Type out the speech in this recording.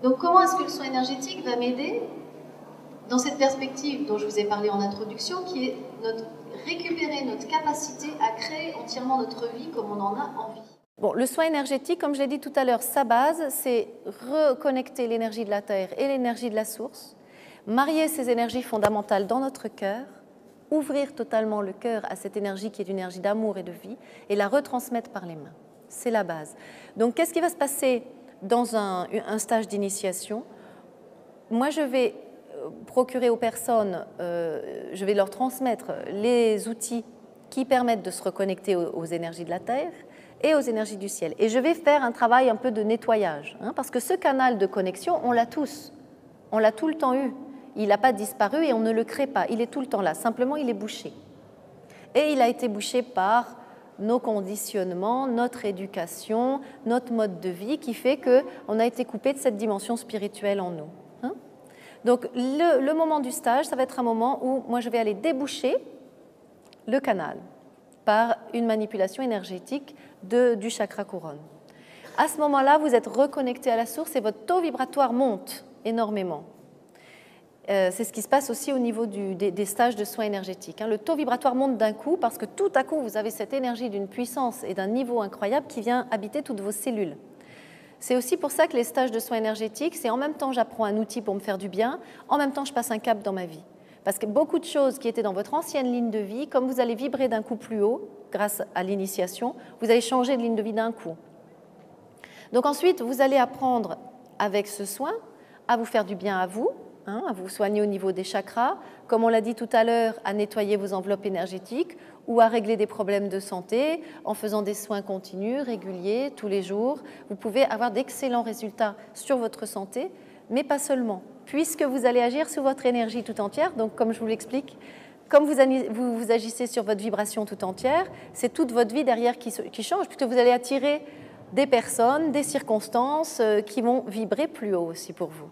Donc comment est-ce que le soin énergétique va m'aider dans cette perspective dont je vous ai parlé en introduction, qui est récupérer notre capacité à créer entièrement notre vie comme on en a envie. Bon, le soin énergétique, comme je l'ai dit tout à l'heure, sa base, c'est reconnecter l'énergie de la Terre et l'énergie de la source, marier ces énergies fondamentales dans notre cœur, ouvrir totalement le cœur à cette énergie qui est une énergie d'amour et de vie, et la retransmettre par les mains. C'est la base. Donc, qu'est-ce qui va se passer dans un stage d'initiation? Moi, je vais procurer aux personnes, je vais leur transmettre les outils qui permettent de se reconnecter aux énergies de la Terre et aux énergies du ciel. Et je vais faire un travail un peu de nettoyage, parce que ce canal de connexion, on l'a tous. On l'a tout le temps eu. Il n'a pas disparu et on ne le crée pas. Il est tout le temps là. Simplement, il est bouché. Et il a été bouché par nos conditionnements, notre éducation, notre mode de vie qui fait qu'on a été coupé de cette dimension spirituelle en nous. Donc, le moment du stage, ça va être un moment où moi, je vais aller déboucher le canal par une manipulation énergétique du chakra couronne. À ce moment-là, vous êtes reconnecté à la source et votre taux vibratoire monte énormément. C'est ce qui se passe aussi au niveau des stages de soins énergétiques. Le taux vibratoire monte d'un coup parce que tout à coup, vous avez cette énergie d'une puissance et d'un niveau incroyable qui vient habiter toutes vos cellules. C'est aussi pour ça que les stages de soins énergétiques, c'est en même temps j'apprends un outil pour me faire du bien, en même temps je passe un cap dans ma vie. Parce que beaucoup de choses qui étaient dans votre ancienne ligne de vie, comme vous allez vibrer d'un coup plus haut, grâce à l'initiation, vous allez changer de ligne de vie d'un coup. Donc ensuite, vous allez apprendre avec ce soin à vous faire du bien à vous soigner au niveau des chakras, comme on l'a dit tout à l'heure, à nettoyer vos enveloppes énergétiques ou à régler des problèmes de santé en faisant des soins continus, réguliers, tous les jours. Vous pouvez avoir d'excellents résultats sur votre santé, mais pas seulement, puisque vous allez agir sur votre énergie tout entière. Donc, comme je vous l'explique, comme vous agissez sur votre vibration tout entière, c'est toute votre vie derrière qui change, puisque vous allez attirer des personnes, des circonstances qui vont vibrer plus haut aussi pour vous.